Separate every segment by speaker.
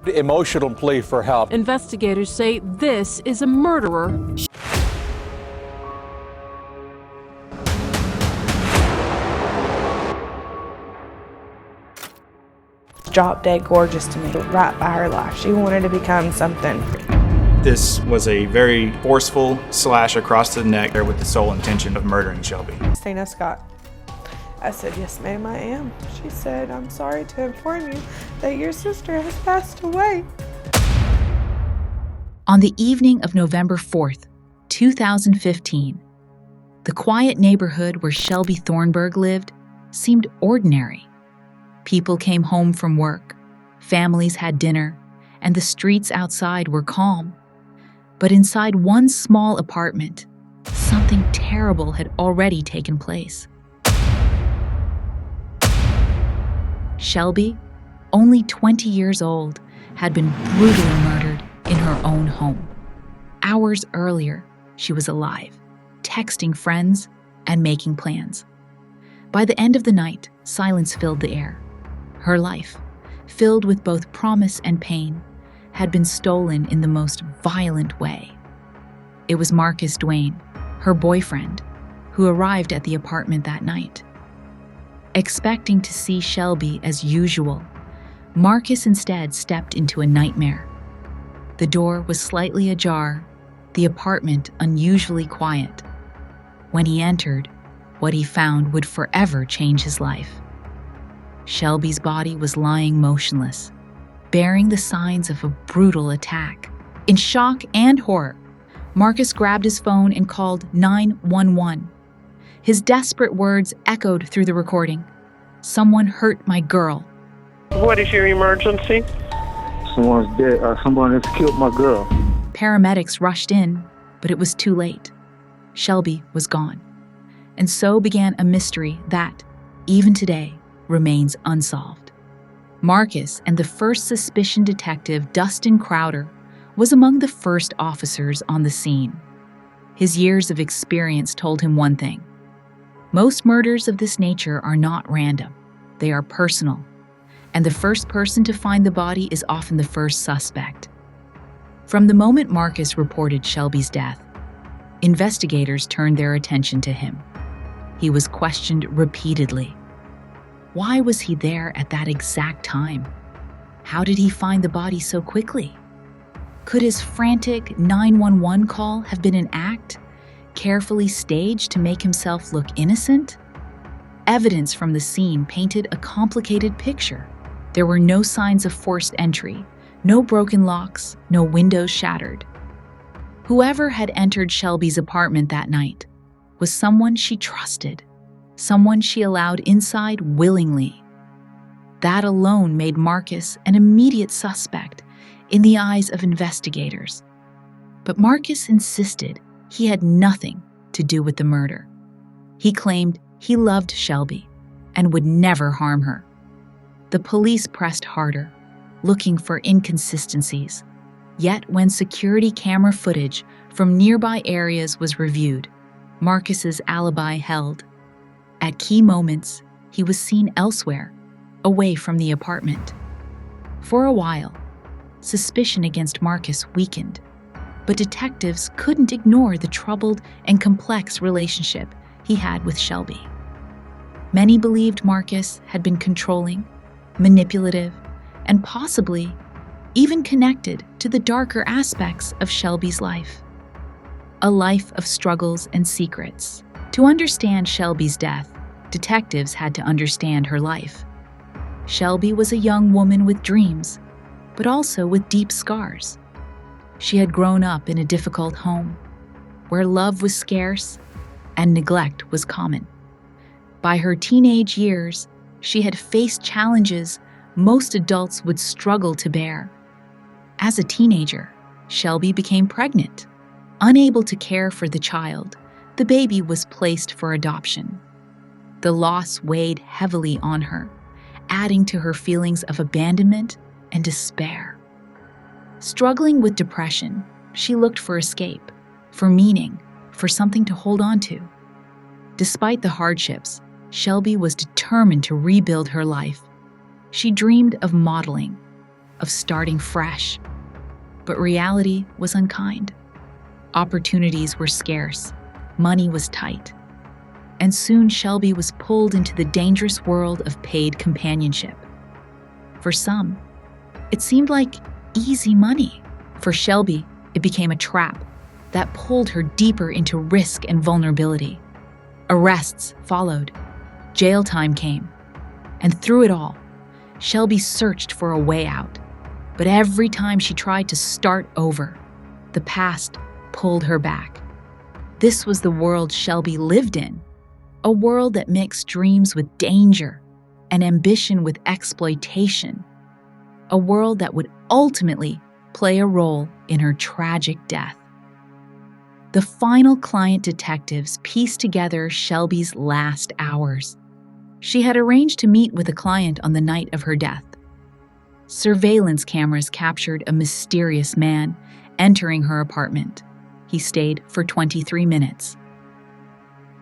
Speaker 1: Emotional plea for help.
Speaker 2: Investigators say this is a murderer.
Speaker 3: Drop dead gorgeous to me, right by her life. She wanted to become something.
Speaker 4: This was a very forceful slash across the neck there with the sole intention of murdering Shelby.
Speaker 3: Christina Scott. I said, yes, ma'am, I am. She said, I'm sorry to inform you that your sister has passed away.
Speaker 5: On the evening of November 4th, 2015, the quiet neighborhood where Shelby Thornberg lived seemed ordinary. People came home from work, families had dinner, and the streets outside were calm. But inside one small apartment, something terrible had already taken place. Shelby, only 20 years old, had been brutally murdered in her own home. Hours earlier, she was alive, texting friends and making plans. By the end of the night, silence filled the air. Her life, filled with both promise and pain, had been stolen in the most violent way. It was Marcus Duane, her boyfriend, who arrived at the apartment that night. Expecting to see Shelby as usual, Marcus instead stepped into a nightmare. The door was slightly ajar, the apartment unusually quiet. When he entered, what he found would forever change his life. Shelby's body was lying motionless, bearing the signs of a brutal attack. In shock and horror, Marcus grabbed his phone and called 911. His desperate words echoed through the recording. "Someone hurt my girl."
Speaker 6: What is your emergency?
Speaker 7: Someone's dead. Someone has killed my girl.
Speaker 5: Paramedics rushed in, but it was too late. Shelby was gone. And so began a mystery that, even today, remains unsolved. Marcus and the first suspicion detective, Dustin Crowder, was among the first officers on the scene. His years of experience told him one thing: most murders of this nature are not random. They are personal, and the first person to find the body is often the first suspect. From the moment Marcus reported Shelby's death, investigators turned their attention to him. He was questioned repeatedly. Why was he there at that exact time? How did he find the body so quickly? Could his frantic 911 call have been an act, carefully staged to make himself look innocent? Evidence from the scene painted a complicated picture. There were no signs of forced entry, no broken locks, no windows shattered. Whoever had entered Shelby's apartment that night was someone she trusted, someone she allowed inside willingly. That alone made Marcus an immediate suspect in the eyes of investigators. But Marcus insisted he had nothing to do with the murder. He claimed he loved Shelby and would never harm her. The police pressed harder, looking for inconsistencies. Yet when security camera footage from nearby areas was reviewed, Marcus's alibi held. At key moments, he was seen elsewhere, away from the apartment. For a while, suspicion against Marcus weakened, but detectives couldn't ignore the troubled and complex relationship he had with Shelby. Many believed Marcus had been controlling, manipulative, and possibly even connected to the darker aspects of Shelby's life. A life of struggles and secrets. To understand Shelby's death, detectives had to understand her life. Shelby was a young woman with dreams, but also with deep scars. She had grown up in a difficult home, where love was scarce and neglect was common. By her teenage years, she had faced challenges most adults would struggle to bear. As a teenager, Shelby became pregnant. Unable to care for the child, the baby was placed for adoption. The loss weighed heavily on her, adding to her feelings of abandonment and despair. Struggling with depression, she looked for escape, for meaning, for something to hold on to. Despite the hardships, Shelby was determined to rebuild her life. She dreamed of modeling, of starting fresh. But reality was unkind. Opportunities were scarce, money was tight, and soon Shelby was pulled into the dangerous world of paid companionship. For some, it seemed like easy money. For Shelby, it became a trap that pulled her deeper into risk and vulnerability. Arrests followed, jail time came, and through it all, Shelby searched for a way out. But every time she tried to start over, the past pulled her back. This was the world Shelby lived in, a world that mixed dreams with danger and ambition with exploitation, a world that would ultimately play a role in her tragic death. The final client detectives pieced together Shelby's last hours. She had arranged to meet with a client on the night of her death. Surveillance cameras captured a mysterious man entering her apartment. He stayed for 23 minutes.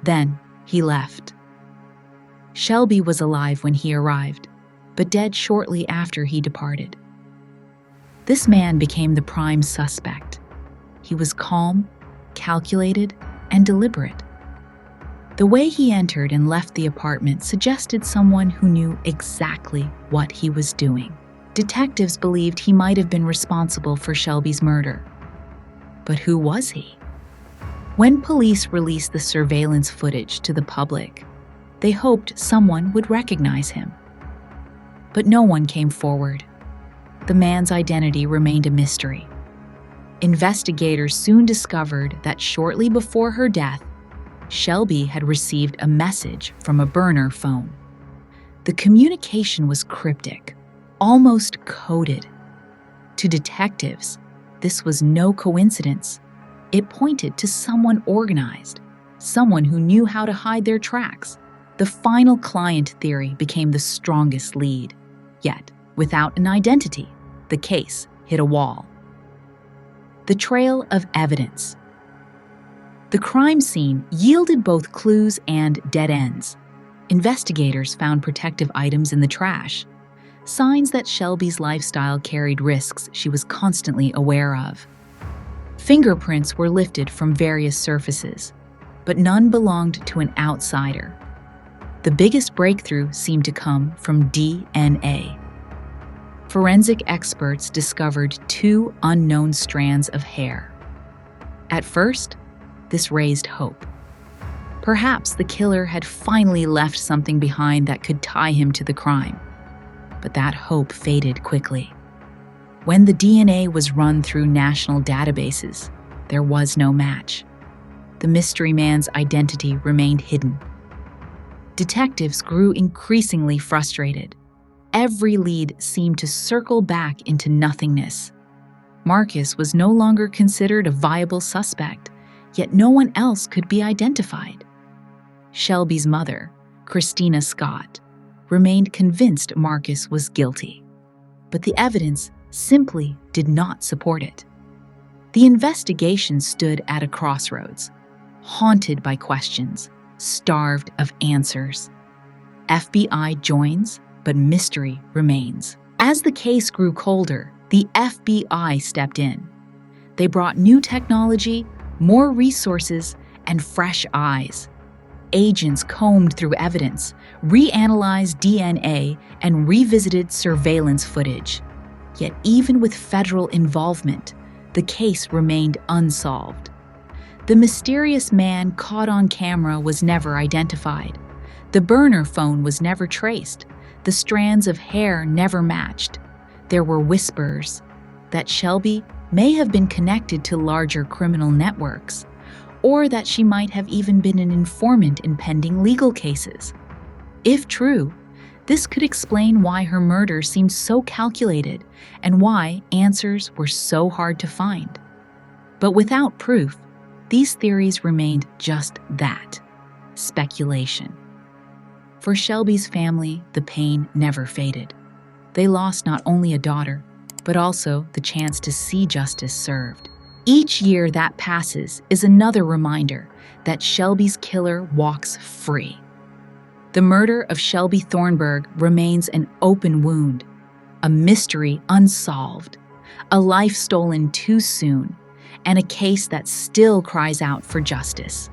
Speaker 5: Then he left. Shelby was alive when he arrived, but dead shortly after he departed. This man became the prime suspect. He was calm, calculated, and deliberate. The way he entered and left the apartment suggested someone who knew exactly what he was doing. Detectives believed he might have been responsible for Shelby's murder. But who was he? When police released the surveillance footage to the public, they hoped someone would recognize him. But no one came forward. The man's identity remained a mystery. Investigators soon discovered that shortly before her death, Shelby had received a message from a burner phone. The communication was cryptic, almost coded. To detectives, this was no coincidence. It pointed to someone organized, someone who knew how to hide their tracks. The final client theory became the strongest lead. Yet, without an identity, the case hit a wall. The trail of evidence. The crime scene yielded both clues and dead ends. Investigators found protective items in the trash, signs that Shelby's lifestyle carried risks she was constantly aware of. Fingerprints were lifted from various surfaces, but none belonged to an outsider. The biggest breakthrough seemed to come from DNA. Forensic experts discovered 2 unknown strands of hair. At first, this raised hope. Perhaps the killer had finally left something behind that could tie him to the crime. But that hope faded quickly. When the DNA was run through national databases, there was no match. The mystery man's identity remained hidden. Detectives grew increasingly frustrated. Every lead seemed to circle back into nothingness. Marcus was no longer considered a viable suspect, yet no one else could be identified. Shelby's mother, Christina Scott, remained convinced Marcus was guilty, but the evidence simply did not support it. The investigation stood at a crossroads, haunted by questions, starved of answers. FBI joins, but mystery remains. As the case grew colder, the FBI stepped in. They brought new technology, more resources, and fresh eyes. Agents combed through evidence, reanalyzed DNA, and revisited surveillance footage. Yet even with federal involvement, the case remained unsolved. The mysterious man caught on camera was never identified. The burner phone was never traced. The strands of hair never matched. There were whispers that Shelby may have been connected to larger criminal networks, or that she might have even been an informant in pending legal cases. If true, this could explain why her murder seemed so calculated and why answers were so hard to find. But without proof, these theories remained just that, speculation. For Shelby's family, the pain never faded. They lost not only a daughter, but also the chance to see justice served. Each year that passes is another reminder that Shelby's killer walks free. The murder of Shelby Thornberg remains an open wound, a mystery unsolved, a life stolen too soon, and a case that still cries out for justice.